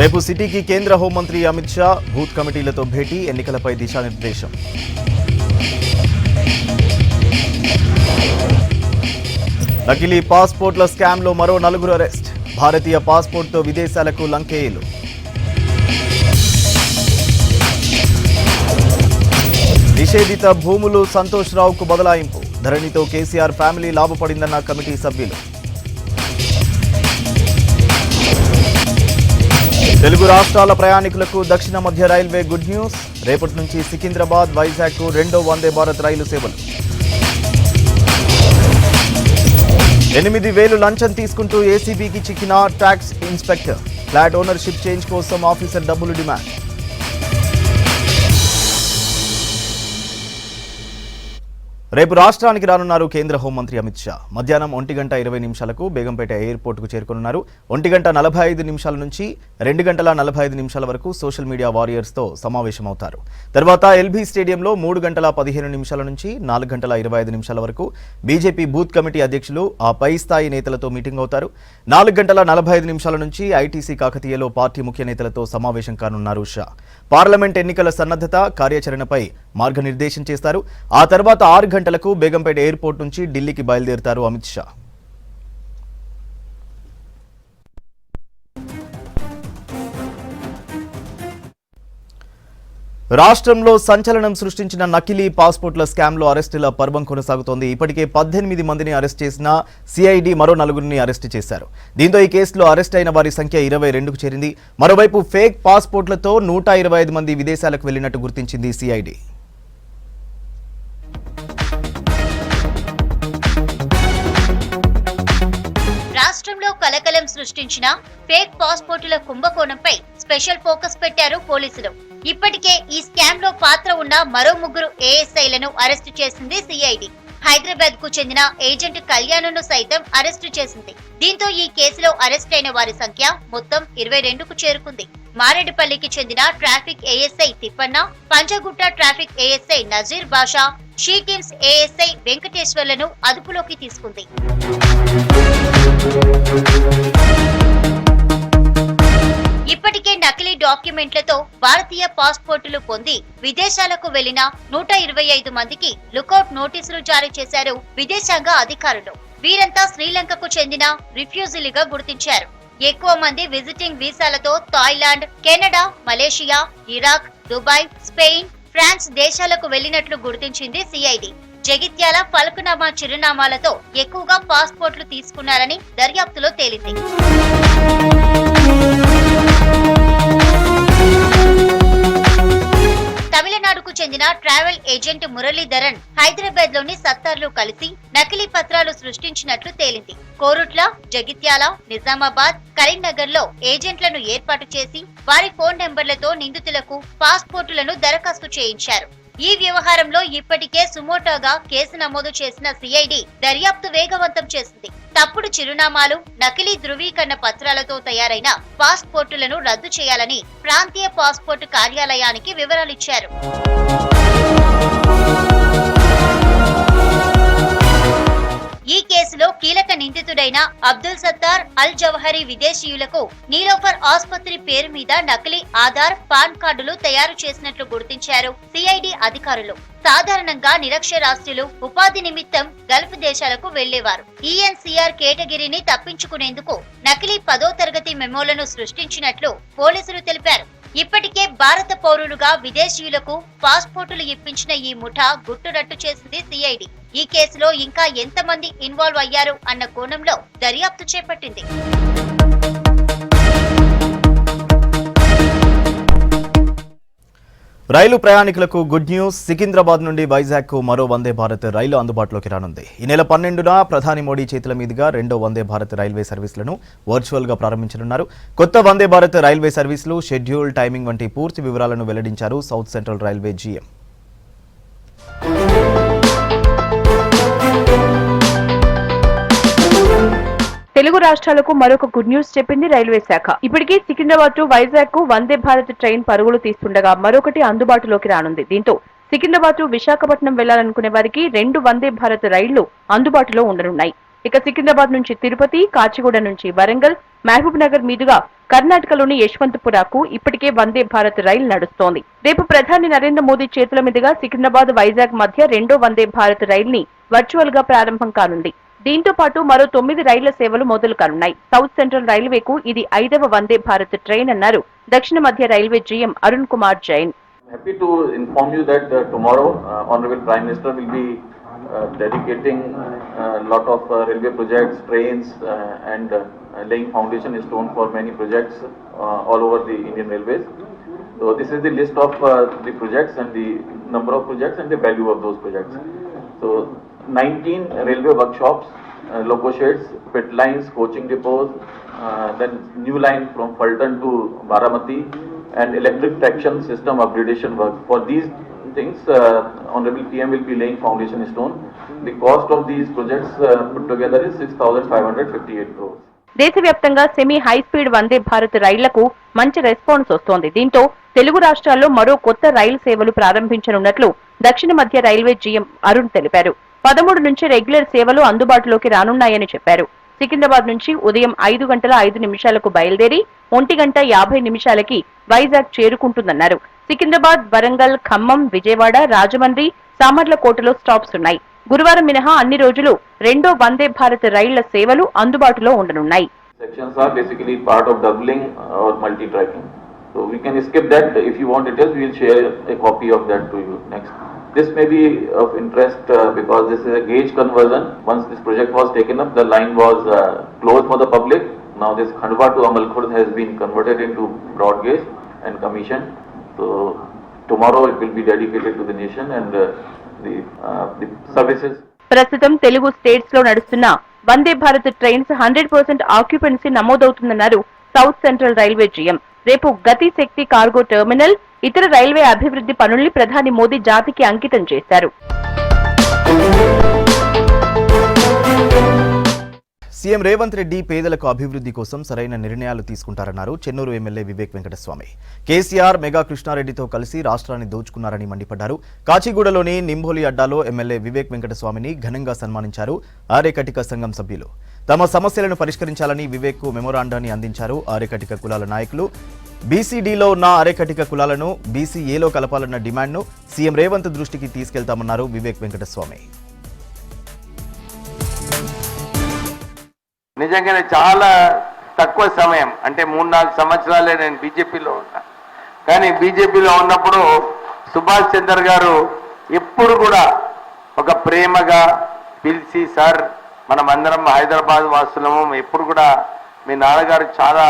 రేపు సిటీకి కేంద్ర హోంమంత్రి అమిత్ షా బూత్ కమిటీలతో భేటీ, ఎన్నికలపై దిశానిర్దేశం. నకిలీ పాస్పోర్ట్ల స్కామ్లో మరో 4 అరెస్ట్. భారతీయ పాస్పోర్ట్తో విదేశాలకు లంకేయులు. నిషేధిత భూములు సంతోష్ రావుకు బదలాయింపు. ధరణితో కేసీఆర్ ఫ్యామిలీ లాభపడిందన్న కమిటీ సభ్యులు. తెలుగు రాష్ట్రాల ప్రయాణికులకు దక్షిణ మధ్య రైల్వే గుడ్ న్యూస్. రేపటి నుంచి సికింద్రాబాద్, వైజాగ్కు 2వ వందే భారత్ రైలు సేవలు. 8,000 లంచం తీసుకుంటూ ఏసీబీకి చిక్కిన tax inspector. Flat ownership change కోసం ఆఫీసర్ డబ్బులు డిమాండ్. రేపు రాష్ట్రానికి రానున్నారు కేంద్ర హోంమంత్రి అమిత్ షా. మధ్యాహ్నం 1:20 బేగంపేట ఎయిర్పోర్టుకు చేరుకున్నారు. 1:45 నుంచి 2:45 వరకు సోషల్ మీడియా వారియర్స్తో సమావేశమవుతారు. తర్వాత ఎల్బీ స్టేడియంలో 3:15 నుంచి 4:25 వరకు బీజేపీ బూత్ కమిటీ అధ్యక్షులు, ఆ పై స్థాయి నేతలతో మీటింగ్ అవుతారు. 4:45 నుంచి ఐటీసీ కాకతీయలో పార్టీ ముఖ్య నేతలతో సమావేశం కానున్నారు షా. పార్లమెంట్ ఎన్నికల సన్నద్ధత, కార్యాచరణపై మార్గనిర్దేశం చేస్తారు. ఆ తర్వాత 6 గంటలకు బేగంపేట ఎయిర్పోర్ట్ నుంచి ఢిల్లీకి బయలుదేరుతారు అమిత్ షా. రాష్ట్రంలో సంచలనం సృష్టించిన నకిలీ పాస్పోర్ట్ల స్కామ్లో అరెస్టుల పర్వం కొనసాగుతోంది. ఇప్పటికే 18 మందిని అరెస్ట్ చేసిన సిఐడి మరో 4ని అరెస్టు చేశారు. దీంతో ఈ కేసులో అరెస్ట్ అయిన వారి సంఖ్య 22కు చేరింది. మరోవైపు ఫేక్ పాస్పోర్ట్లతో 125 మంది విదేశాలకు వెళ్లినట్టు గుర్తించింది సిఐడి. రాష్ట్రంలో కలకలం సృష్టించిన ఫేక్ పాస్పోర్టుల కుంభకోణంపై స్పెషల్ ఫోకస్ పెట్టారు పోలీసులు. ఇప్పటికే ఈ స్కామ్ లో పాత్ర ఉన్న మరో 3 ఏఎస్ఐలను అరెస్టు చేసింది సిఐడి. హైదరాబాద్ కు చెందిన ఏజెంట్ కళ్యాణ్ను సైతం అరెస్టు చేసింది. దీంతో ఈ కేసులో అరెస్ట్ అయిన వారి సంఖ్య మొత్తం 22కు చేరుకుంది. మారేడుపల్లికి చెందిన traffic ASI Tippanna, Panjagutta traffic ASI Nazeer Basha, she teams ASI వెంకటేశ్వర్లను అదుపులోకి తీసుకుంది. ఇప్పటికే నకిలీ డాక్యుమెంట్లతో భారతీయ పాస్పోర్టులు పొంది విదేశాలకు వెళ్లిన 125 మందికి లుకౌట్ నోటీసులు జారీ చేశారు విదేశాంగ అధికారులు. వీరంతా శ్రీలంకకు చెందిన రిఫ్యూజీలుగా గుర్తించారు. ఎక్కువ మంది విజిటింగ్ వీసాలతో Thailand, Canada, Malaysia, Iraq, Dubai, Spain, France దేశాలకు వెళ్లినట్లు గుర్తించింది సిఐడి. జగిత్యాల, ఫలక్నామా చిరునామాలతో ఎక్కువగా పాస్పోర్ట్లు తీసుకున్నారని దర్యాప్తులో తేలింది. తమిళనాడుకు చెందిన ట్రావెల్ ఏజెంట్ మురళీధరన్ హైదరాబాద్ లోని సత్తార్లు కలిసి నకిలీ పత్రాలు సృష్టించినట్లు తేలింది. కోరుట్ల, జగిత్యాల, నిజామాబాద్, కరీంనగర్ లో ఏజెంట్లను ఏర్పాటు చేసి వారి ఫోన్ నెంబర్లతో నిందితులకు పాస్పోర్టులను దరఖాస్తు చేయించారు. ఈ వ్యవహారంలో ఇప్పటికే సుమోటోగా కేసు నమోదు చేసిన సిఐడి దర్యాప్తు వేగవంతం చేసింది. తప్పుడు చిరునామాలు, నకిలీ ధృవీకరణ పత్రాలతో తయారైన పాస్పోర్టులను రద్దు చేయాలని ప్రాంతీయ పాస్పోర్టు కార్యాలయానికి వివరాలిచ్చారు. ఈ కేసులో కీలక నిందితుడైన అబ్దుల్ సత్తార్ అల్ జవహరి విదేశీయులకు నీలోఫర్ ఆసుపత్రి పేరు మీద నకిలీ ఆధార్, పాన్ కార్డులు తయారు చేసినట్లు గుర్తించారు సిఐడి అధికారులు. సాధారణంగా నిరక్షరాస్యులు ఉపాధి నిమిత్తం గల్ఫ్ దేశాలకు వెళ్లేవారు. ఈఎన్సీఆర్ కేటగిరీని తప్పించుకునేందుకు నకిలీ 10వ తరగతి మెమోలను సృష్టించినట్లు పోలీసులు తెలిపారు. ఇప్పటికే భారత పౌరులుగా విదేశీయులకు పాస్పోర్టులు ఇప్పించిన ఈ ముఠా గుట్టురట్టు చేసింది సిఐడి. ఈ కేసులో ఇంకా ఎంతమంది ఇన్వాల్వ్ అయ్యారు అన్న కోణంలో దర్యాప్తు చేపట్టింది. రైలు ప్రయాణికులకు గుడ్ న్యూస్. సికింద్రాబాద్ నుండి వైజాగ్కు మరో వందే భారత్ రైలు అందుబాటులోకి రానుంది. ఈ నెల 12న ప్రధాని మోడీ చేతుల మీదుగా 2వ వందే భారత్ రైల్వే సర్వీసులను వర్చువల్గా ప్రారంభించనున్నారు. కొత్త వందే భారత్ రైల్వే సర్వీసులు, షెడ్యూల్, టైమింగ్ వంటి పూర్తి వివరాలను వెల్లడించారు south central railway GM. Telugu రాష్ట్రాలకు మరొక గుడ్ న్యూస్ చెప్పింది రైల్వే శాఖ. ఇప్పటికీ సికింద్రాబాద్ టు వైజాగ్ కు వందే భారత్ ట్రైన్ పరుగులు తీస్తుండగా మరొకటి అందుబాటులోకి రానుంది. దీంతో సికింద్రాబాద్ టు విశాఖపట్నం వెళ్లాలనుకునే వారికి 2 వందే భారత్ రైళ్లు అందుబాటులో ఉండనున్నాయి. ఇక సికింద్రాబాద్ నుంచి తిరుపతి, కాచిగూడ నుంచి వరంగల్, మహబూబ్ నగర్ మీదుగా కర్ణాటకలోని యశ్వంతపురకు ఇప్పటికే వందే భారత్ రైలు నడుస్తోంది. రేపు ప్రధాని నరేంద్ర మోదీ చేతుల మీదుగా సికింద్రాబాద్ వైజాగ్ మధ్య రెండో వందే భారత్ రైలుని వర్చువల్ గా ప్రారంభం కానుంది. దీంతో పాటు మరో 9 రైళ్ల సేవలు మొదలు కానున్నాయి. సౌత్ సెంట్రల్ రైల్వేకు ఇది 5వ వందే భారత్ ట్రైన్ అన్నారు దక్షిణ మధ్య railway GM Arun Kumar Jain. Happy to inform you that tomorrow Honorable Prime Minister will be dedicating a lot of railway projects, trains and laying foundation stone for many projects all over the Indian Railways. So this is the list of the projects and the number of projects and the value of those projects. So 19 railway workshops, loco sheds, pit lines, coaching depots, then new line from Fulton to Baramati, and electric traction system upgradation work. For these things, Honorable PM will be laying foundation stone. The cost of these projects put together is 6,558 crores. దేశవ్యాప్తంగా semi high speed Vande Bharat రైళ్లకు మంచి response వస్తోంది. దీంతో తెలుగు రాష్ట్రాల్లో మరో కొత్త రైలు సేవలు ప్రారంభించనున్నట్లు దక్షిణ మధ్య రైల్వే జీఎం అరుణ్ తెలిపారు. 13 నుంచి రెగ్యులర్ సేవలు అందుబాటులోకి రానున్నాయని చెప్పారు. సికింద్రాబాద్ నుంచి ఉదయం 5:05 బయలుదేరి 1:50 వైజాగ్ చేరుకుంటుందన్నారు. సికింద్రాబాద్, వరంగల్, ఖమ్మం, విజయవాడ, రాజమండ్రి, సామర్లకోటలో స్టాప్స్ ఉన్నాయి. గురువారం మినహా అన్ని రోజులు రెండో వందే భారత్ రైళ్ల సేవలు అందుబాటులో ఉండనున్నాయి. Sections are basically part of doubling or multi-tracking. So we can skip that. If you want details, we will share a copy of that to you next. This may be of interest because this is a gauge conversion. Once this project was taken up, the line was closed for the public. Now this Khandwa to Amalkhurd has been converted into broad gauge and commissioned. So tomorrow it will be dedicated to the nation and the services. ప్రస్తుతం Telugu states లో నడుస్తున్న Vande Bharat trains 100% occupancy నమోదవుతుందన్నారు south central railway GM. రేపు Gati Shakti cargo terminal, ఇతర railway అభివృద్ధి పనుల్ని ప్రధాని మోదీ జాతికి అంకితం చేశారు. సీఎం రేవంత్ రెడ్డి పేదలకు అభివృద్ధి కోసం సరైన నిర్ణయాలు తీసుకుంటారన్నారు చెన్నూరు ఎమ్మెల్యే వివేక్ వెంకటస్వామి. కేసీఆర్ మెగా కృష్ణారెడ్డితో కలిసి రాష్ట్రాన్ని దోచుకున్నారని మండిపడ్డారు. కాచిగూడలోని నింభోలి అడ్డాలో ఎమ్మెల్యే వివేక్ వెంకటస్వామిని ఘనంగా సన్మానించారు ఆర్యకటిక సంఘం సభ్యులు. తమ సమస్యలను పరిష్కరించాలని వివేక్ కు మెమోరాండాన్ని అందించారు ఆర్యకటిక కులాల నాయకులు. బీసీడీలో ఉన్న ఆర్యకటిక కులాలను బీసీఏలో కలపాలన్న డిమాండ్ను సీఎం రేవంత్ దృష్టికి తీసుకెళ్తామన్నారు వివేక్ వెంకటస్వామి. నిజంగానే చాలా తక్కువ సమయం, అంటే 3-4 సంవత్సరాలే నేను బీజేపీలో ఉన్నా. కానీ బీజేపీలో ఉన్నప్పుడు సుభాష్ చంద్ర గారు ఎప్పుడు కూడా ఒక ప్రేమగా పిలిచి, సార్ మనం అందరం హైదరాబాద్ వాసులము, ఎప్పుడు కూడా మీ నాన్నగారు చాలా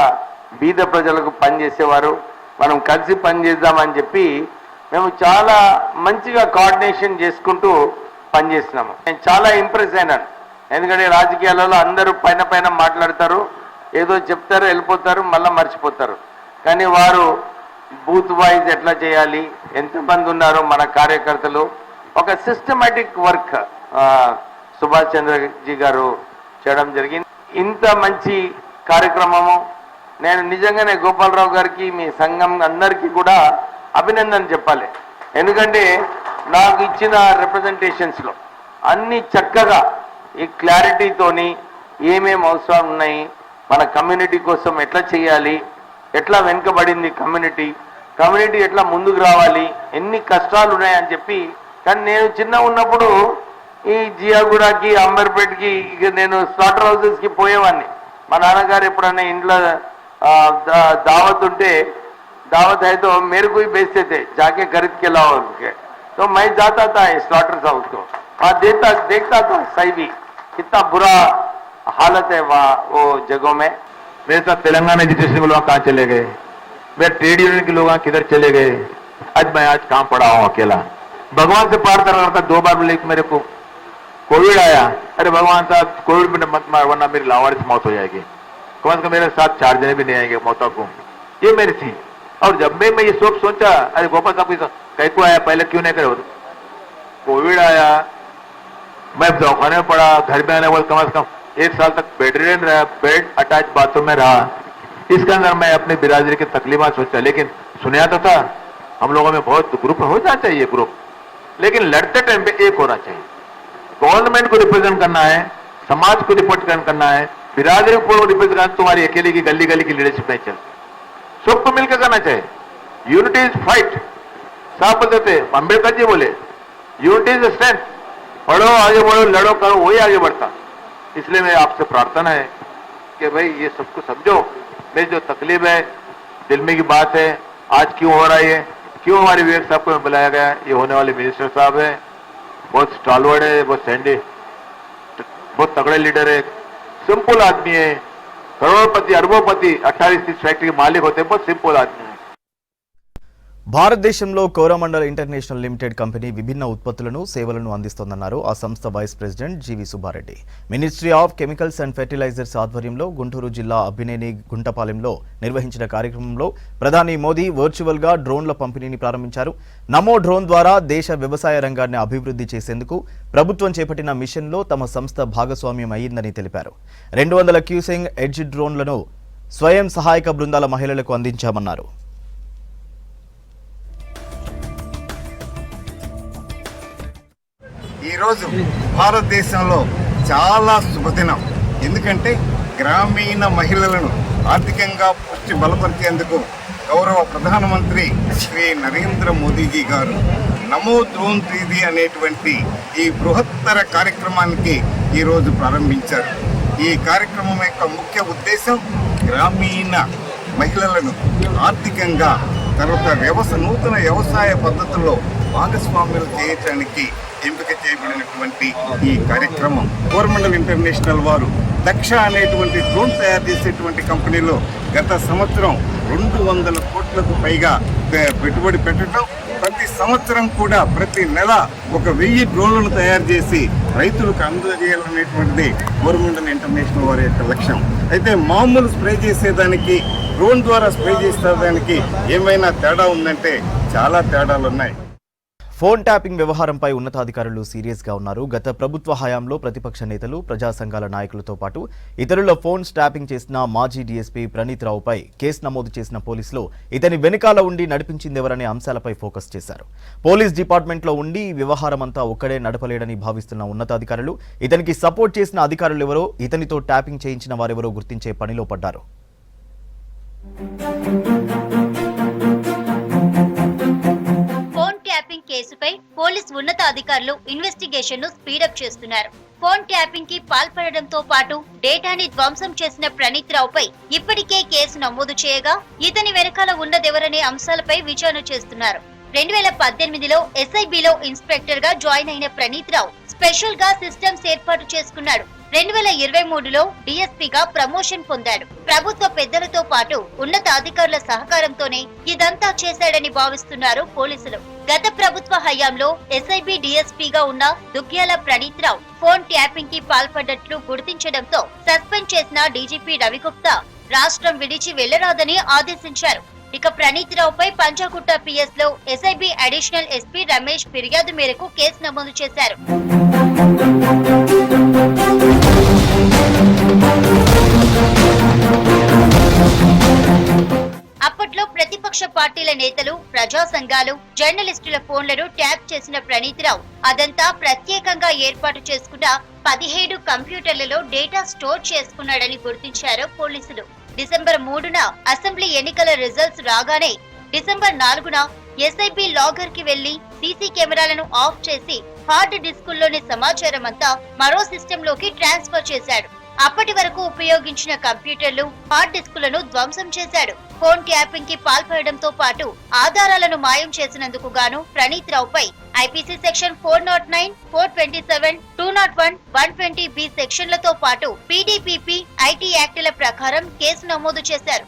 బీద ప్రజలకు పనిచేసేవారు, మనం కలిసి పనిచేద్దామని చెప్పి మేము చాలా మంచిగా కోఆర్డినేషన్ చేసుకుంటూ పనిచేస్తున్నాము. నేను చాలా ఇంప్రెస్ అయినాను. ఎందుకంటే రాజకీయాలలో అందరూ పైన మాట్లాడతారు, ఏదో చెప్తారు, వెళ్ళిపోతారు, మళ్ళీ మర్చిపోతారు. కానీ వారు బూత్ వైజ్ ఎట్లా చేయాలి, ఎంతమంది ఉన్నారు మన కార్యకర్తలు, ఒక సిస్టమేటిక్ వర్క్ సుభాష్ చంద్రజీ గారు చేయడం జరిగింది. ఇంత మంచి కార్యక్రమము నేను నిజంగానే గోపాలరావు గారికి, మీ సంఘం అందరికీ కూడా అభినందన చెప్పాలి. ఎందుకంటే నాకు ఇచ్చిన రిప్రజెంటేషన్స్లో అన్ని చక్కగా ఈ క్లారిటీతోని ఏమేమి అవసరాలు ఉన్నాయి, మన కమ్యూనిటీ కోసం ఎట్లా చేయాలి, ఎట్లా వెనుకబడింది కమ్యూనిటీ ఎట్లా ముందుకు రావాలి, ఎన్ని కష్టాలు ఉన్నాయని చెప్పి. కానీ నేను చిన్న ఉన్నప్పుడు ఈ జియాగూడకి, అంబర్పేట్కి నేను స్లాటర్ హౌసెస్కి పోయేవాడిని. మా నాన్నగారు ఎప్పుడన్నా ఇంట్లో दावत ఉంటే दावत है तो मेरे को ही बेचते थे, जाके खरीद के लाओ उनके। तो मैं जाता था स्लॉटर हाउस को, वहाँ देखता था सही भी कितना बुरा हालत है वहाँ वो जगहों में। मेरे साथ तेलंगाना एजुकेशन के लोग कहाँ चले गए, मेरे ट्रेड यूनियन के लोग किधर चले गए। मैं आज कहाँ पड़ा हूँ अकेला, भगवान से प्रार्थना करता 2 बार बोले मेरे को कोविड आया, अरे भगवान साहब कोविड में मत मार वरना मेरी लावारिस मौत हो जाएगी, कम से कम मेरे साथ 4 जने भी नहीं आएंगे मौतों को। ये मेरी थी। और जब मैं ये सब सोचा, अरे गोपाल साहब कहीं को आया पहले क्यों नहीं करे, कोविड आया, मैं दवाखाने में पड़ा, घर में आने वाले कम से कम 1 साल तक बेड रिडन रहा, बेड अटैच बाथरूम में रहा। इसके अंदर मैं अपनी बिरादरी की तकलीफ सोचा, लेकिन सुना तो था हम लोगों में बहुत ग्रुप हो जाना चाहिए ग्रुप, लेकिन लड़ते टाइम पे एक होना चाहिए। गवर्नमेंट को रिप्रेजेंट करना है, समाज को रिप्रेजेंट करना है, बिरादरी को रिप्रेजेंट करना, तुम्हारी अकेले की गली गली की लीडरशिप नहीं चलती। सबको मिलकर करना चाहिए. Unity is fight. साहब बोलते थे, अंबेडकर जी बोले, यूनिटी इज स्ट्रेंथ. पढ़ो, आगे बढ़ो, लड़ो, करो, वही आगे बढ़ता. इसलिए मैं आपसे प्रार्थना है कि भाई ये सबको समझो. मेरी जो तकलीफ है, दिल में की बात है, आज क्यों हो रहा है, क्यों हमारे विवेक साहब को बुलाया गया. ये होने वाले मिनिस्टर साहब है, बहुत स्टॉलवर्ड है, बहुत सैंडी, बहुत तगड़े लीडर है, सिंपल आदमी है, करोड़पति अरबोपति 28-30 फैक्ट्री के मालिक होते हैं, बहुत सिंपल आदमी है. భారతదేశంలో కోరమండల్ ఇంటర్నేషనల్ లిమిటెడ్ కంపెనీ విభిన్న ఉత్పత్తులను సేవలను అందిస్తోందన్నారు ఆ సంస్థ vice president G V Subbareddy. Ministry of chemicals and fertilizers ఆధ్వర్యంలో గుంటూరు జిల్లా అబ్బినేని గుంటపాలెంలో నిర్వహించిన కార్యక్రమంలో ప్రధాని మోదీ వర్చువల్ గా డ్రోన్ల పంపిణీని ప్రారంభించారు. నమో డ్రోన్ ద్వారా దేశ వ్యవసాయ రంగాన్ని అభివృద్ధి చేసేందుకు ప్రభుత్వం చేపట్టిన మిషన్లో తమ సంస్థ భాగస్వామ్యం అయ్యిందని తెలిపారు. 200 క్యూసెంగ్ ఎడ్జ్ డ్రోన్లను స్వయం సహాయక బృందాల మహిళలకు అందించామన్నారు. ఈరోజు భారతదేశంలో చాలా శుభదినం. ఎందుకంటే గ్రామీణ మహిళలను ఆర్థికంగా పుష్టి బలపరిచేందుకు గౌరవ ప్రధానమంత్రి శ్రీ నరేంద్ర మోదీజీ గారు నమో డ్రోన్ దీదీ అనేటువంటి ఈ బృహత్తర కార్యక్రమానికి ఈరోజు ప్రారంభించారు. ఈ కార్యక్రమం యొక్క ముఖ్య ఉద్దేశం గ్రామీణ మహిళలను ఆర్థికంగా తర్వాత నూతన వ్యవసాయ పద్ధతుల్లో భాగస్వామ్యులు చేయడానికి ఎంపిక చేయబడినటువంటి ఈ కార్యక్రమం. కోరమండల్ ఇంటర్నేషనల్ వారు దక్ష అనేటువంటి డ్రోన్ తయారు చేసేటువంటి కంపెనీలో గత సంవత్సరం 200 కోట్లకు పైగా పెట్టుబడి పెట్టడం, ప్రతి సంవత్సరం కూడా ప్రతి నెల 1000 డ్రోన్లను తయారు చేసి రైతులకు అందజేయాలనేటువంటిది కోరమండల్ ఇంటర్నేషనల్ వారి యొక్క లక్ష్యం. అయితే మామూలు స్ప్రే చేసేదానికి డ్రోన్ ద్వారా స్ప్రే చేసేదానికి ఏమైనా తేడా ఉందంటే చాలా తేడాలు ఉన్నాయి. ఫోన్ ట్యాపింగ్ వ్యవహారంపై ఉన్నతాధికారులు సీరియస్ గా ఉన్నారు. గత ప్రభుత్వ హయాంలో ప్రతిపక్ష నేతలు, ప్రజా సంఘాల నాయకులతో పాటు ఇతరుల ఫోన్ ట్యాపింగ్ చేసిన మాజీ డీఎస్పీ ప్రణీత్ రావుపై కేసు నమోదు చేసిన పోలీసులు ఇతని వెనుకాల ఉండి నడిపించిందెవరనే అంశాలపై ఫోకస్ చేశారు. పోలీస్ డిపార్ట్మెంట్లో ఉండి ఈ వ్యవహారమంతా ఒక్కడే నడపలేడని భావిస్తున్న ఉన్నతాధికారులు ఇతనికి సపోర్ట్ చేసిన అధికారులెవరో, ఇతనితో ట్యాపింగ్ చేయించిన వారెవరో గుర్తించే పనిలో పడ్డారు. కేసుపై పోలీస్ ఉన్నతాధికారులు ఇన్వెస్టిగేషన్ ను స్పీడప్ చేస్తున్నారు. ఫోన్ ట్యాపింగ్ కి పాల్పడడంతో పాటు డేటాని ధ్వంసం చేసిన ప్రణీత్ రావుపై ఇప్పటికే కేసు నమోదు చేయగా ఇతని వెనకాల ఉన్నదెవరనే అంశాలపై విచారణ చేస్తున్నారు. 2018లో ఎస్ఐబిలో ఇన్స్పెక్టర్ గా జాయిన్ అయిన ప్రణీత్ రావు స్పెషల్ గా సిస్టమ్స్ ఏర్పాటు చేసుకున్నాడు. 2023లో డీఎస్పీగా ప్రమోషన్ పొందాడు. ప్రభుత్వ పెద్దలతో పాటు ఉన్నత అధికారుల సహకారంతోనే ఇదంతా చేశాడని భావిస్తున్నారు పోలీసులు. గత ప్రభుత్వ హయాంలో ఎస్ఐబి డీఎస్పీగా ఉన్న దుగ్గ్యాల ప్రణీత్ రావు ఫోన్ ట్యాపింగ్ కి పాల్పడ్డట్లు గుర్తించడంతో సస్పెండ్ చేసిన డీజీపీ రవిగుప్తా రాష్ట్రం విడిచి వెళ్లరాదని ఆదేశించారు. ఇక ప్రణీత్ రావుపై పంజాగుట్ట పిఎస్ లో ఎస్ఐబి అడిషనల్ ఎస్పీ రమేష్ ఫిర్యాదు మేరకు కేసు నమోదు చేశారు. అప్పట్లో ప్రతిపక్ష పార్టీల నేతలు, ప్రజా సంఘాలు, జర్నలిస్టుల ఫోన్లను ట్యాప్ చేసిన ప్రణీత్ రావు అదంతా ప్రత్యేకంగా ఏర్పాటు చేసుకున్న 17 కంప్యూటర్లలో డేటా స్టోర్ చేసుకున్నాడని గుర్తించారు పోలీసులు. డిసెంబర్ 3న అసెంబ్లీ ఎన్నికల రిజల్ట్స్ రాగానే డిసెంబర్ 4న ఎస్ఐబి లాగర్ కి వెళ్లి సీసీ కెమెరాలను ఆఫ్ చేసి హార్డ్ డిస్కుల్లోని సమాచారం అంతా మరో సిస్టమ్ లోకి ట్రాన్స్ఫర్ చేశాడు. అప్పటి వరకు ఉపయోగించిన కంప్యూటర్లు, హార్డ్ డిస్కులను ధ్వంసం చేశాడు. ఫోన్ ట్యాపింగ్ కి పాల్పడడంతో పాటు ఆధారాలను మాయం చేసినందుకు గాను ప్రణీత్ రావుపై ఐపీసీ సెక్షన్ 409, 427, 201, 120B సెక్షన్లతో పాటు పీడీపీపీ, ఐటీ యాక్టుల ప్రకారం కేసు నమోదు చేశారు.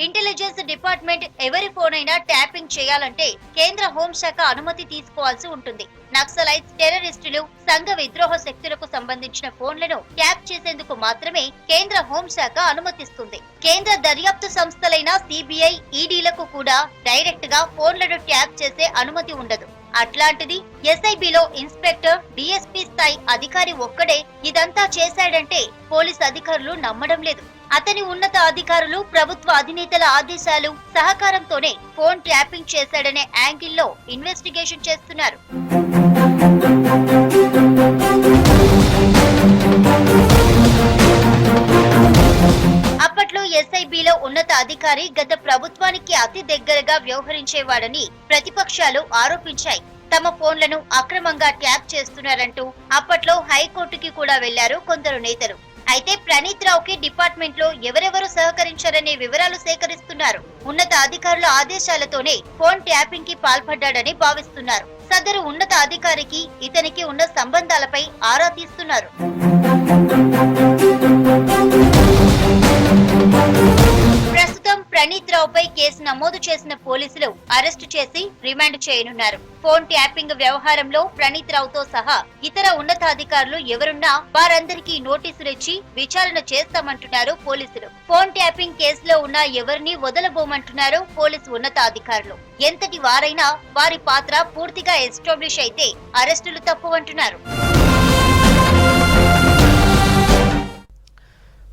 ఇంటెలిజెన్స్ డిపార్ట్మెంట్ ఎవరి ఫోన్ అయినా ట్యాపింగ్ చేయాలంటే కేంద్ర హోంశాఖ అనుమతి తీసుకోవాల్సి ఉంటుంది. నక్సలైట్స్, టెర్రరిస్టులు, సంఘ విద్రోహ శక్తులకు సంబంధించిన ఫోన్లను ట్యాప్ చేసేందుకు మాత్రమే కేంద్ర హోంశాఖ అనుమతిస్తుంది. కేంద్ర దర్యాప్తు సంస్థలైన సిబిఐ, ఈడీలకు కూడా డైరెక్ట్ గా ఫోన్లను ట్యాప్ చేసే అనుమతి ఉండదు. అట్లాంటిది ఎస్ఐబిలో ఇన్స్పెక్టర్, డీఎస్పీ స్థాయి అధికారి ఒక్కడే ఇదంతా చేశాడంటే పోలీస్ అధికారులు నమ్మడం లేదు. అతని ఉన్నత అధికారులు, ప్రభుత్వ అధినేతల ఆదేశాలు, సహకారంతోనే ఫోన్ ట్యాపింగ్ చేశాడనే యాంగిల్లో ఇన్వెస్టిగేషన్ చేస్తున్నారు. ఎస్ఐబిలో ఉన్నత అధికారి గత ప్రభుత్వానికి అతి దగ్గరగా వ్యవహరించేవాడని ప్రతిపక్షాలు ఆరోపించాయి. తమ ఫోన్లను అక్రమంగా ట్యాప్ చేస్తున్నారంటూ అప్పట్లో హైకోర్టుకి కూడా వెళ్లారు కొందరు నేతలు. అయితే ప్రణీత్ రావుకి డిపార్ట్మెంట్ లో ఎవరెవరు సహకరించారనే వివరాలు సేకరిస్తున్నారు. ఉన్నత అధికారుల ఆదేశాలతోనే ఫోన్ ట్యాపింగ్ కి పాల్పడ్డాడని భావిస్తున్నారు. సదరు ఉన్నత అధికారికి ఇతనికి ఉన్న సంబంధాలపై ఆరా తీస్తున్నారు. ప్రస్తుతం ప్రణీత్ రావుపై కేసు నమోదు చేసిన పోలీసులు అరెస్టు చేసి రిమాండ్ చేయనున్నారు. ఫోన్ ట్యాపింగ్ వ్యవహారంలో ప్రణీత్ రావుతో సహా ఇతర ఉన్నతాధికారులు ఎవరున్నా వారందరికీ నోటీసులు ఇచ్చి విచారణ చేస్తామంటున్నారు పోలీసులు. ఫోన్ ట్యాపింగ్ కేసులో ఉన్న ఎవరిని వదలబోమంటున్నారు పోలీసు ఉన్నతాధికారులు. ఎంతటి వారైనా వారి పాత్ర పూర్తిగా ఎస్టాబ్లిష్ అయితే అరెస్టులు తప్పవంటున్నారు.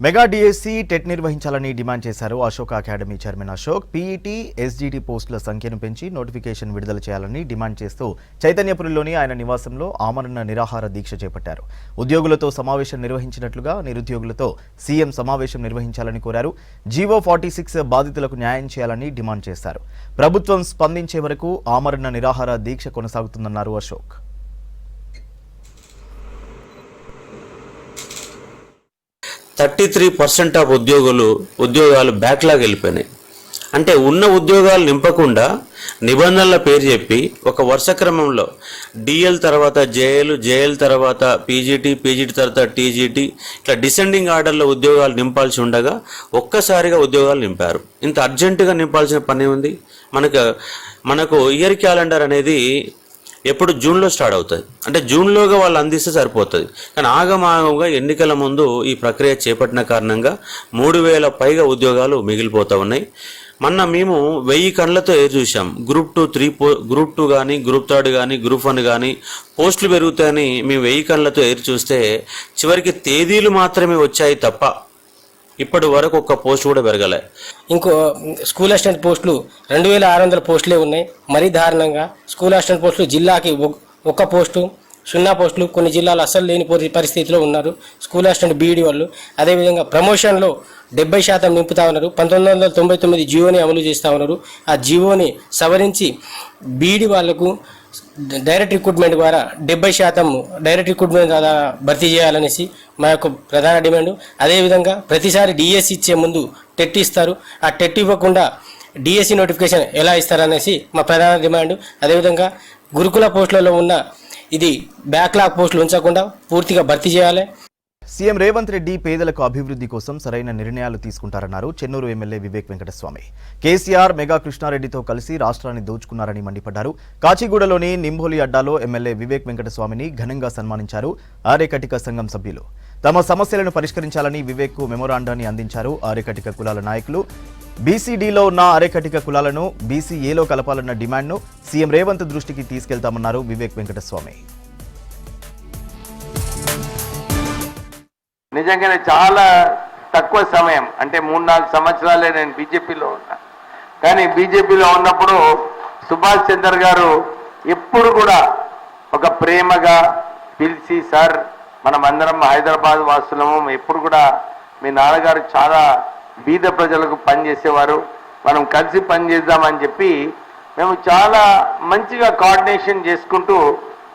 మెగా డిఎస్సి టెట్ నిర్వహించాలని డిమాండ్ చేశారు Ashok academy chairman Ashok. PET, SGT పోస్టుల సంఖ్యను పెంచి నోటిఫికేషన్ విడుదల చేయాలని డిమాండ్ చేస్తూ చైతన్యపురంలోని ఆయన నివాసంలో ఆమరణ నిరాహార దీక్ష చేపట్టారు. ఉద్యోగులతో సమావేశం నిర్వహించినట్లుగా నిరుద్యోగులతో సీఎం సమావేశం నిర్వహించాలని కోరారు. జీవో 46 బాధితులకు న్యాయం చేయాలని డిమాండ్ చేశారు. ప్రభుత్వం స్పందించే వరకు ఆమరణ నిరాహార దీక్ష కొనసాగుతుందన్నారు అశోక్. 33% ఆఫ్ ఉద్యోగాలు బ్యాక్లాగ్ వెళ్ళిపోయినాయి. అంటే ఉన్న ఉద్యోగాలు నింపకుండా నిబంధనల పేరు చెప్పి ఒక వరుస క్రమంలో డిఎల్ తర్వాత జేఎల్ తర్వాత పీజీటీ తర్వాత టీజీటీ ఇట్లా డిసెండింగ్ ఆర్డర్లో ఉద్యోగాలు నింపాల్సి ఉండగా ఒక్కసారిగా ఉద్యోగాలు నింపారు. ఇంత అర్జెంటుగా నింపాల్సిన పని ఉంది. మనకు ఇయర్ క్యాలెండర్ అనేది ఎప్పుడు జూన్లో స్టార్ట్ అవుతుంది. అంటే జూన్లోగా వాళ్ళు అందిస్తే సరిపోతుంది. కానీ ఆగమాగంగా ఎన్నికల ముందు ఈ ప్రక్రియ చేపట్టిన కారణంగా 3000 పైగా ఉద్యోగాలు మిగిలిపోతూ ఉన్నాయి. మేము 1000 కళ్ళతో చూసాం. గ్రూప్ 2 కానీ, గ్రూప్ 3 కానీ, గ్రూప్ 1 కానీ పోస్టులు పెరుగుతాయని మేము 1000 కళ్ళతో చూస్తే చివరికి తేదీలు మాత్రమే వచ్చాయి తప్ప ఇప్పటి వరకు ఒక్క పోస్ట్ కూడా పెరగలే. ఇంకో స్కూల్ అసిస్టెంట్ పోస్టులు 2600 పోస్టులే ఉన్నాయి. మరీ దారుణంగా స్కూల్ అసిస్టెంట్ పోస్టులు జిల్లాకి ఒక్క పోస్టు, 0 పోస్టులు. కొన్ని జిల్లాలు అస్సలు లేని పరిస్థితిలో ఉన్నారు స్కూల్ అసిస్టెంట్ బీఈడి వాళ్ళు. అదేవిధంగా ప్రమోషన్లో 70% నింపుతా ఉన్నారు. 1999 జీవోని అమలు చేస్తూ ఉన్నారు. ఆ జీవోని సవరించి బీఈడి వాళ్లకు డైరెక్ట్ రిక్రూట్మెంట్ ద్వారా 70% డైరెక్ట్ రిక్రూట్మెంట్ ద్వారా భర్తీ చేయాలనేసి మా యొక్క ప్రధాన డిమాండ్. అదేవిధంగా ప్రతిసారి డిఎస్సి ఇచ్చే ముందు టెట్ ఇస్తారు. ఆ టెట్ ఇవ్వకుండా డిఎస్సి నోటిఫికేషన్ ఎలా ఇస్తారనేసి మా ప్రధాన డిమాండ్. అదేవిధంగా గురుకుల పోస్టులలో ఉన్న ఇది బ్యాక్లాగ్ పోస్టులు ఉంచకుండా పూర్తిగా భర్తీ చేయాలి. సీఎం రేవంత్ రెడ్డి పేదలకు అభివృద్ధి కోసం సరైన నిర్ణయాలు తీసుకుంటారన్నారు చెన్నూరు ఎమ్మెల్యే వివేక్ వెంకటస్వామి. కేసీఆర్ మెగా కృష్ణారెడ్డితో కలిసి రాష్ట్రాన్ని దోచుకున్నారని మండిపడ్డారు. కాచిగూడలోని నింభోలి అడ్డాలో ఎమ్మెల్యే వివేక్ వెంకటస్వామిని ఘనంగా సన్మానించారు ఆర్యకటిక సంఘం సభ్యులు. తమ సమస్యలను పరిష్కరించాలని వివేక్ కు మెమోరాండాన్ని అందించారు ఆర్యకటిక కులాల నాయకులు. బీసీడీలో ఉన్న ఆర్యకటిక కులాలను బీసీఏలో కలపాలన్న డిమాండ్ను సీఎం రేవంత్ దృష్టికి తీసుకెళ్తామన్నారు వివేక్ వెంకటస్వామి. నిజంగానే చాలా తక్కువ సమయం, అంటే 3-4 సంవత్సరాలే నేను బీజేపీలో ఉన్నా. కానీ బీజేపీలో ఉన్నప్పుడు సుభాష్ చంద్ర గారు ఎప్పుడు కూడా ఒక ప్రేమగా పిలిచి, సార్ మనం అందరం హైదరాబాద్ వాసులము, ఎప్పుడు కూడా మీ నాన్నగారు చాలా బీద ప్రజలకు పనిచేసేవారు, మనం కలిసి పనిచేద్దామని చెప్పి మేము చాలా మంచిగా కోఆర్డినేషన్ చేసుకుంటూ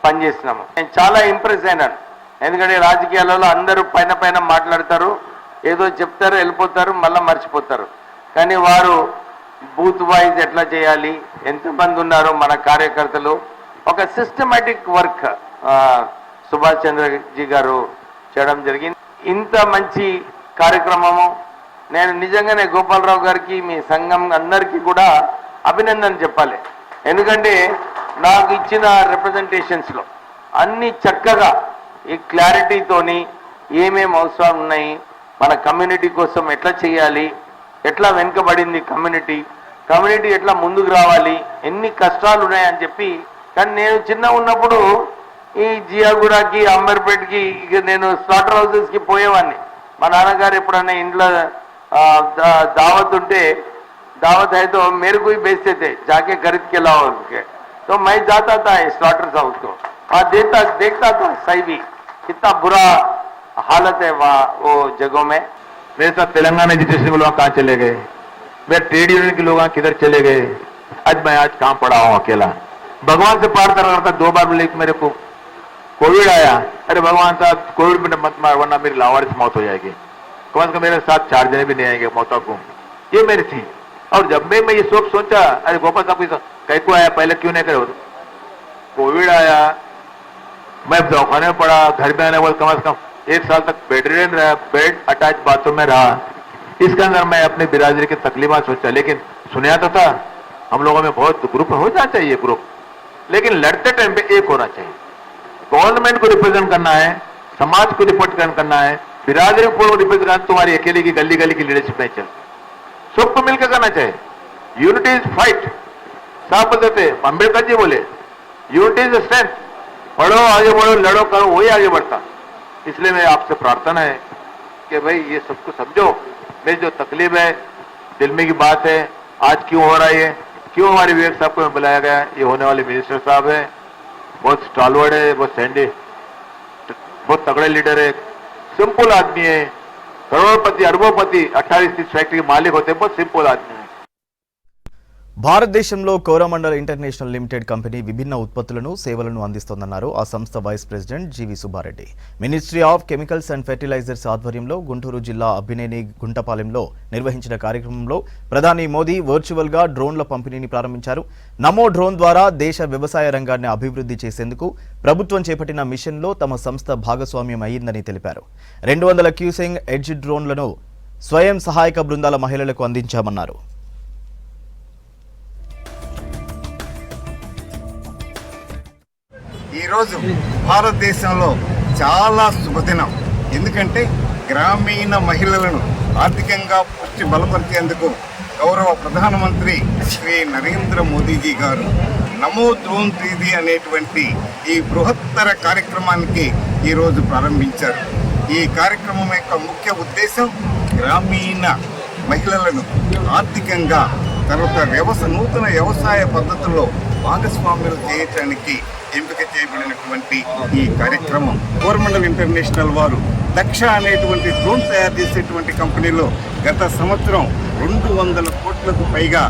పనిచేస్తున్నాము. నేను చాలా ఇంప్రెస్ అయినాను. ఎందుకంటే రాజకీయాలలో అందరూ పైన మాట్లాడతారు, ఏదో చెప్తారు, వెళ్ళిపోతారు, మళ్ళీ మర్చిపోతారు. కానీ వారు బూత్ వైజ్ ఎట్లా చేయాలి, ఎంతమంది ఉన్నారు మన కార్యకర్తలు, ఒక సిస్టమేటిక్ వర్క్ సుభాష్ చంద్రజీ గారు చేయడం జరిగింది. ఇంత మంచి కార్యక్రమము నేను నిజంగానే గోపాలరావు గారికి, మీ సంఘం అందరికీ కూడా అభినందన చెప్పాలి. ఎందుకంటే నాకు ఇచ్చిన రిప్రజెంటేషన్స్లో అన్ని చక్కగా ఈ క్లారిటీతోని ఏమేమి అవసరాలు ఉన్నాయి, మన కమ్యూనిటీ కోసం ఎట్లా చేయాలి, ఎట్లా వెనుకబడింది కమ్యూనిటీ ఎట్లా ముందుకు రావాలి, ఎన్ని కష్టాలు ఉన్నాయని చెప్పి. కానీ నేను చిన్న ఉన్నప్పుడు ఈ జియాగూడకి, అంబర్పేట్కి నేను స్లాటర్ హౌసెస్కి పోయేవాడిని. మా నాన్నగారు ఎప్పుడన్నా ఇంట్లో दावत ఉంటే दावत है तो मेरे को ही बेचते थे, जाके खरीद के लाओ उनके. तो मैं जाता था स्लॉटर हाउस को, वहाँ देखता था सही भी कितना बुरा हालत है वहाँ वो जगहों में. मेरे साथ तेलंगाना एजुकेशन के लोग कहाँ चले गए, मेरे ट्रेड यूनियन के लोग किधर चले गए, आज मैं कहाँ पड़ा हूँ अकेला। भगवान से प्रार्थना करता 2 बार मेरे को कोविड आया, अरे भगवान साहब कोविड में मत मार वरना मेरी लावारिस मौत हो जाएगी, कम से कम मेरे साथ 4 जने भी नहीं आएंगे मौतों को, ये मेरी थी। और जब मैं ये सब सोचा, अरे गोपाल साहब कहीं को आया पहले क्यों नहीं करे, कोविड आया, मैं दवाखाने में पड़ा, घर में आने वाले कम से कम 1 साल तक बेड रिडन रहा, बेड अटैच बाथरूम में रहा। इसके अंदर मैं अपने बिरादरी की तकलीफा सोचा, लेकिन सुना तो था हम लोगों में बहुत ग्रुप हो जाना चाहिए ग्रुप, लेकिन लड़ते टाइम पे एक होना चाहिए। गवर्नमेंट को रिप्रेजेंट करना है, समाज को रिप्रेजेंट करना है, बिरादरी को रिप्रेजेंट करना, तुम्हारी अकेले की गली गली की लीडरशिप नहीं चल, सबको मिलकर करना चाहिए। यूनिटी इज फाइट, साहब बोलते थे, अम्बेडकर जी बोले यूनिटी इज स्ट्रेंथ, पढ़ो आगे बढ़ो, लड़ो करो, वही आगे बढ़ता। इसलिए मैं आपसे प्रार्थना है कि भाई ये सबको समझो, मेरी जो तकलीफ है, दिल में की बात है, आज क्यों हो रहा है, क्यों हमारे विवेक साहब को बुलाया गया, ये होने वाले मिनिस्टर साहब है, बहुत स्टालवर्ड है, बहुत सैंडी, बहुत तगड़े लीडर है, सिंपल आदमी है, करोड़पति अरबोपति 28-30 फैक्ट्री के मालिक होते, बहुत सिंपल आदमी है। భారతదేశంలో కోరమండల్ ఇంటర్నేషనల్ లిమిటెడ్ కంపెనీ విభిన్న ఉత్పత్తులను సేవలను అందిస్తోందన్నారు ఆ సంస్థ vice president G V Subbareddy. Ministry of chemicals and fertilizers ఆధ్వర్యంలో గుంటూరు జిల్లా అబ్బినేని గుంటపాలెంలో నిర్వహించిన కార్యక్రమంలో ప్రధాని మోదీ వర్చువల్ గా డ్రోన్ల పంపిణీని ప్రారంభించారు. నమో డ్రోన్ ద్వారా దేశ వ్యవసాయ రంగాన్ని అభివృద్ధి చేసేందుకు ప్రభుత్వం చేపట్టిన మిషన్లో తమ సంస్థ భాగస్వామ్యం అయ్యిందని తెలిపారు. 200 క్యూసెంగ్ ఎడ్జ్ డ్రోన్లను స్వయం సహాయక బృందాల మహిళలకు అందించామన్నారు. ఈరోజు భారతదేశంలో చాలా శుభదినం. ఎందుకంటే గ్రామీణ మహిళలను ఆర్థికంగా పుష్టి బలపరిచేందుకు గౌరవ ప్రధానమంత్రి శ్రీ నరేంద్ర మోదీజీ గారు నమో డ్రోన్ దీదీ అనేటువంటి ఈ బృహత్తర కార్యక్రమానికి ఈరోజు ప్రారంభించారు. ఈ కార్యక్రమం యొక్క ముఖ్య ఉద్దేశం గ్రామీణ మహిళలను ఆర్థికంగా తర్వాత నూతన వ్యవసాయ పద్ధతుల్లో భాగస్వామ్యులు చేయడానికి ఎంపిక చేయబడినటువంటి ఈ కార్యక్రమం. కోరమండల్ ఇంటర్నేషనల్ వారు దక్ష అనేటువంటి డ్రోన్ తయారు చేసేటువంటి కంపెనీలో గత సంవత్సరం 200 కోట్లకు పైగా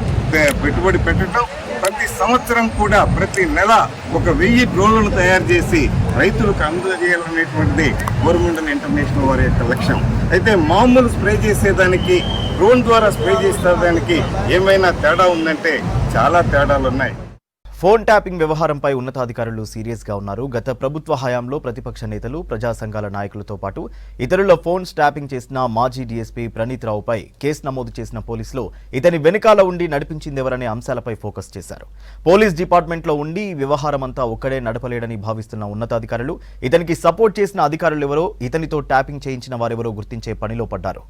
పెట్టుబడి పెట్టడం, ప్రతి సంవత్సరం కూడా ప్రతి నెల 1000 డ్రోన్లను తయారు చేసి రైతులకు అందజేయాలనేటువంటిది కోరమండల్ ఇంటర్నేషనల్ వారి యొక్క లక్ష్యం. అయితే మామూలు స్ప్రే చేసేదానికి డ్రోన్ ద్వారా స్ప్రే చేసేదానికి ఏమైనా తేడా ఉందంటే చాలా తేడాలు ఉన్నాయి. ఫోన్ ట్యాపింగ్ వ్యవహారంపై ఉన్నతాధికారులు సీరియస్ గా ఉన్నారు. గత ప్రభుత్వ హయాంలో ప్రతిపక్ష నేతలు, ప్రజా సంఘాల నాయకులతో పాటు ఇతరుల ఫోన్ ట్యాపింగ్ చేసిన మాజీ డీఎస్పీ ప్రణీత్ రావుపై కేసు నమోదు చేసిన పోలీసులు ఇతని వెనుకాల ఉండి నడిపించిందెవరనే అంశాలపై ఫోకస్ చేశారు. పోలీస్ డిపార్ట్మెంట్లో ఉండి ఈ వ్యవహారమంతా ఒక్కడే నడపలేడని భావిస్తున్న ఉన్నతాధికారులు ఇతనికి సపోర్ట్ చేసిన అధికారులు ఎవరో, ఇతనితో ట్యాపింగ్ చేయించిన వారెవరో గుర్తించే పనిలో పడ్డారు.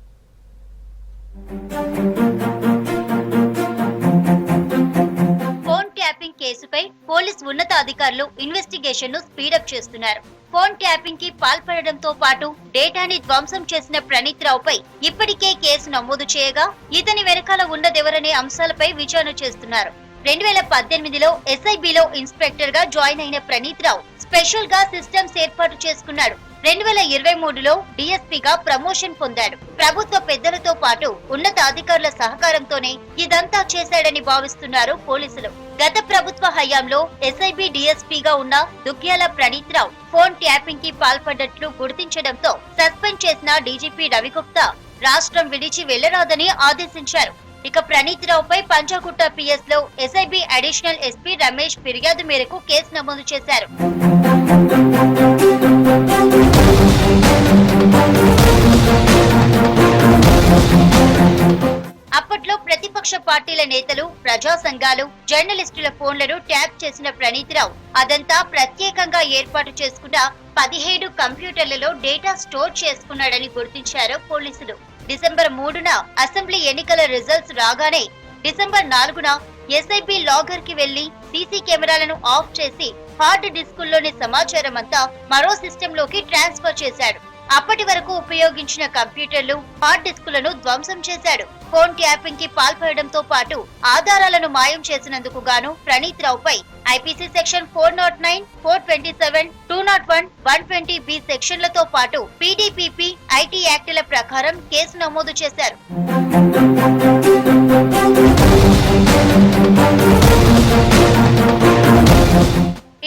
కేసుపై పోలీస్ ఉన్నతాధికారులు ఇన్వెస్టిగేషన్ ను స్పీడప్ చేస్తున్నారు. ఫోన్ ట్యాపింగ్ కి పాల్పడడంతో పాటు డేటాని ధ్వంసం చేసిన ప్రణీత్ రావుపై ఇప్పటికే కేసు నమోదు చేయగా ఇతని వెనకాల ఉన్నదెవరనే అంశాలపై విచారణ చేస్తున్నారు. 2018లో ఎస్ఐబిలో ఇన్స్పెక్టర్ గా జాయిన్ అయిన ప్రణీత్ రావు స్పెషల్ గా సిస్టమ్స్ ఏర్పాటు చేసుకున్నాడు. 2023లో డీఎస్పీగా ప్రమోషన్ పొందాడు. ప్రభుత్వ పెద్దలతో పాటు ఉన్నతాధికారుల సహకారంతోనే ఇదంతా చేశాడని భావిస్తున్నారు పోలీసులు. గత ప్రభుత్వ హయాంలో ఎస్ఐబి డీఎస్పీగా ఉన్న దుగ్గ్యాల ప్రణీత్ రావు ఫోన్ ట్యాపింగ్ కి పాల్పడ్డట్లు గుర్తించడంతో సస్పెండ్ చేసిన డీజీపీ రవిగుప్తా రాష్ట్రం విడిచి వెళ్లరాదని ఆదేశించారు. ఇక ప్రణీత్ రావుపై పంజాగుట్ట పిఎస్ లో ఎస్ఐబి అడిషనల్ ఎస్పీ రమేష్ ఫిర్యాదు మేరకు కేసు నమోదు చేశారు. అప్పట్లో ప్రతిపక్ష పార్టీల నేతలు, ప్రజా సంఘాలు, జర్నలిస్టుల ఫోన్లను ట్యాప్ చేసిన ప్రణీత్ రావు అదంతా ప్రత్యేకంగా ఏర్పాటు చేసుకున్న 17 కంప్యూటర్లలో డేటా స్టోర్ చేసుకున్నాడని గుర్తించారు పోలీసులు. డిసెంబర్ 3న అసెంబ్లీ ఎన్నికల రిజల్ట్స్ రాగానే డిసెంబర్ 4న ఎస్ఐబి లాగర్ కి వెళ్లి సీసీ కెమెరాలను ఆఫ్ చేసి హార్డ్ డిస్కుల్లోని సమాచారం అంతా మరో సిస్టమ్ లోకి ట్రాన్స్ఫర్ చేశాడు. అప్పటి వరకు ఉపయోగించిన కంప్యూటర్లు, హార్డ్ డిస్కులను ధ్వంసం చేశాడు. ఫోన్ ట్యాపింగ్ కి పాల్పడడంతో పాటు ఆధారాలను మాయం చేసినందుకు గాను ప్రణీత్ రావుపై ఐపీసీ సెక్షన్ 409, 427, 201, 120B సెక్షన్లతో పాటు పీడీపీపీ, ఐటీ యాక్టుల ప్రకారం కేసు నమోదు చేశారు.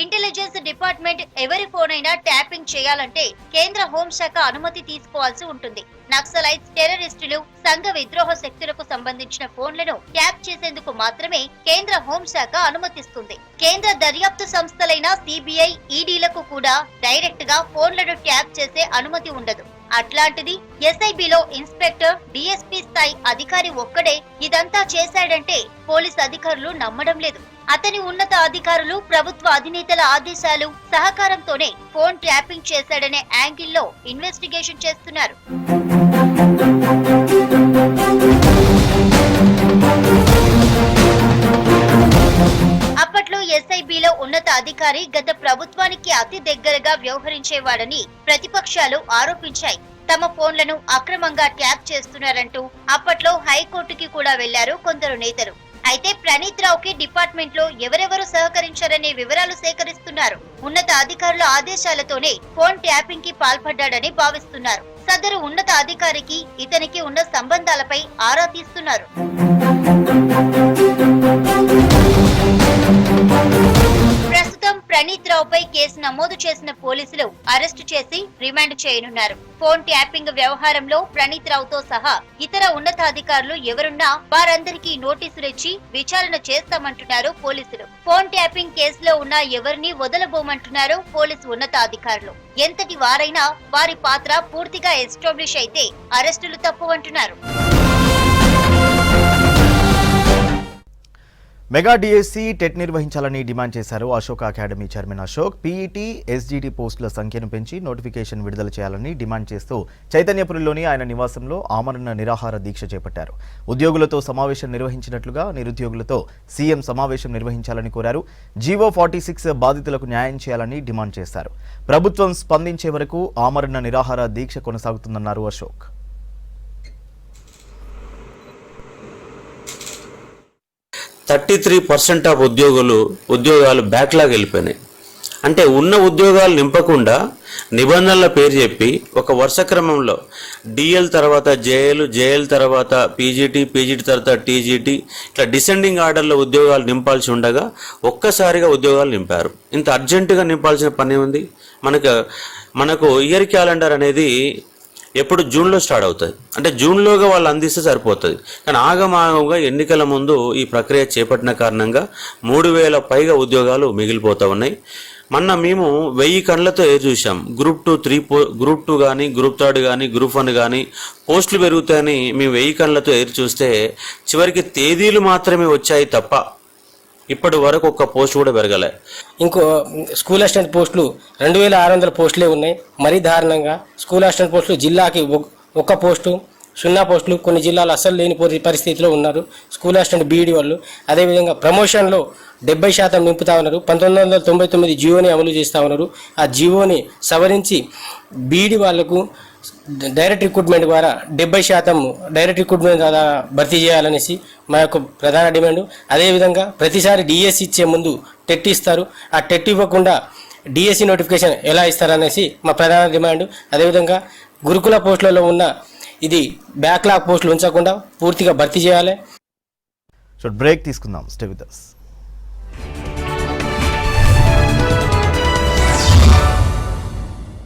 ఇంటెలిజెన్స్ డిపార్ట్మెంట్ ఎవరి ఫోన్ అయినా ట్యాపింగ్ చేయాలంటే కేంద్ర హోంశాఖ అనుమతి తీసుకోవాల్సి ఉంటుంది. నక్సలైట్స్, టెర్రరిస్టులు, సంఘ విద్రోహ శక్తులకు సంబంధించిన ఫోన్లను ట్యాప్ చేసేందుకు మాత్రమే కేంద్ర హోంశాఖ అనుమతిస్తుంది. కేంద్ర దర్యాప్తు సంస్థలైన సిబిఐ, ఈడీలకు కూడా డైరెక్ట్ గా ఫోన్లను ట్యాప్ చేసే అనుమతి ఉండదు. అట్లాంటిది ఎస్ఐబిలో ఇన్స్పెక్టర్, డిఎస్పీ స్థాయి అధికారి ఒక్కడే ఇదంతా చేశాడంటే పోలీస్ అధికారులు నమ్మడం లేదు. అతని ఉన్నత అధికారులు, ప్రభుత్వ అధినేతల ఆదేశాలు, సహకారంతోనే ఫోన్ ట్యాపింగ్ చేశాడనే యాంగిల్లో ఇన్వెస్టిగేషన్ చేస్తున్నారు. అప్పట్లో ఎస్ఐబిలో ఉన్నత అధికారి గత ప్రభుత్వానికి అతి దగ్గరగా వ్యవహరించేవాడని ప్రతిపక్షాలు ఆరోపించాయి. తమ ఫోన్లను అక్రమంగా ట్యాప్ చేస్తున్నారంటూ అప్పట్లో హైకోర్టుకి కూడా వెళ్లారు కొందరు నేతలు. అయితే ప్రణీత్ రావుకి డిపార్ట్మెంట్ లో ఎవరెవరు సహకరించారనే వివరాలు సేకరిస్తున్నారు. ఉన్నత అధికారుల ఆదేశాలతోనే ఫోన్ ట్యాపింగ్ కి పాల్పడ్డాడని భావిస్తున్నారు. సదరు ఉన్నత అధికారికి ఇతనికి ఉన్న సంబంధాలపై ఆరా తీస్తున్నారు. ప్రస్తుతం ప్రణీత్ రావుపై కేసు నమోదు చేసిన పోలీసులు అరెస్టు చేసి రిమాండ్ చేయనున్నారు. ఫోన్ ట్యాపింగ్ వ్యవహారంలో ప్రణీత్ రావుతో సహా ఇతర ఉన్నతాధికారులు ఎవరున్నా వారందరికీ నోటీసులు ఇచ్చి విచారణ చేస్తామంటున్నారు పోలీసులు. ఫోన్ ట్యాపింగ్ కేసులో ఉన్న ఎవరిని వదలబోమంటున్నారు పోలీసు ఉన్నతాధికారులు. ఎంతటి వారైనా వారి పాత్ర పూర్తిగా ఎస్టాబ్లిష్ అయితే అరెస్టులు తప్పవంటున్నారు. మెగా డిఎస్సి టెట్ నిర్వహించాలని డిమాండ్ చేశారు Ashok academy chairman Ashok. PET, SGT పోస్టుల సంఖ్యను పెంచి నోటిఫికేషన్ విడుదల చేయాలని డిమాండ్ చేస్తూ చైతన్యపురిలోని ఆయన నివాసంలో ఆమరణ నిరాహార దీక్ష చేపట్టారు. ఉద్యోగులతో సమావేశం నిర్వహించినట్లుగా నిరుద్యోగులతో సీఎం సమావేశం నిర్వహించాలని కోరారు. జీవో 46 బాధితులకు న్యాయం చేయాలని డిమాండ్ చేశారు. ప్రభుత్వం స్పందించే వరకు ఆమరణ నిరాహార దీక్ష కొనసాగుతుందన్నారు అశోక్. 33% ఆఫ్ ఉద్యోగాలు బ్యాక్లాగ్ వెళ్ళిపోయినాయి. అంటే ఉన్న ఉద్యోగాలు నింపకుండా నిబంధనల పేరు చెప్పి ఒక వరుస క్రమంలో డిఎల్ తర్వాత జేఎల్ తర్వాత పీజీటీ తర్వాత టీజీటీ ఇట్లా డిసెండింగ్ ఆర్డర్లో ఉద్యోగాలు నింపాల్సి ఉండగా ఒక్కసారిగా ఉద్యోగాలు నింపారు. ఇంత అర్జెంటుగా నింపాల్సిన పని ఉంది. మనకు ఇయర్ క్యాలెండర్ అనేది ఎప్పుడు జూన్లో స్టార్ట్ అవుతుంది. అంటే జూన్లోగా వాళ్ళు అందిస్తే సరిపోతుంది. కానీ ఆగమాగంగా ఎన్నికల ముందు ఈ ప్రక్రియ చేపట్టిన కారణంగా 3000 పైగా ఉద్యోగాలు మిగిలిపోతూ ఉన్నాయి. మేము 1000 కళ్ళతో చూసాం. గ్రూప్ 2 కానీ, గ్రూప్ 3 కానీ, గ్రూప్ 1 కానీ పోస్టులు పెరుగుతాయని మేము 1000 కళ్ళతో చూస్తే చివరికి తేదీలు మాత్రమే వచ్చాయి తప్ప ఇప్పటి వరకు ఒక్క పోస్ట్ కూడా పెరగలే. ఇంకో స్కూల్ అసిస్టెంట్ పోస్టులు 2600 పోస్టులే ఉన్నాయి. మరీ దారుణంగా స్కూల్ అసిస్టెంట్ పోస్టులు జిల్లాకి ఒక్క పోస్టు, 0 పోస్టులు కొన్ని జిల్లాలు అస్సలు లేని పరిస్థితిలో ఉన్నారు స్కూల్ అసిస్టెంట్ బీఈడి వాళ్ళు. అదేవిధంగా ప్రమోషన్లో 70% నింపుతా ఉన్నారు. 1999 జియోని అమలు చేస్తూ ఉన్నారు. ఆ జియోని సవరించి బీఈడి వాళ్లకు డైరెక్ట్ రిక్రూట్మెంట్ ద్వారా 70% డైరెక్ట్ రిక్రూట్మెంట్ ద్వారా భర్తీ చేయాలనేసి మా యొక్క ప్రధాన డిమాండ్. అదేవిధంగా ప్రతిసారి డిఎస్సి ఇచ్చే ముందు టెట్ ఇస్తారు. ఆ టెట్ ఇవ్వకుండా డిఎస్సి నోటిఫికేషన్ ఎలా ఇస్తారనేసి మా ప్రధాన డిమాండ్. అదేవిధంగా గురుకుల పోస్టులలో ఉన్న ఇది బ్యాక్లాగ్ పోస్టులు ఉంచకుండా పూర్తిగా భర్తీ చేయాలి. బ్రేక్ తీసుకుందాం. Stay with us.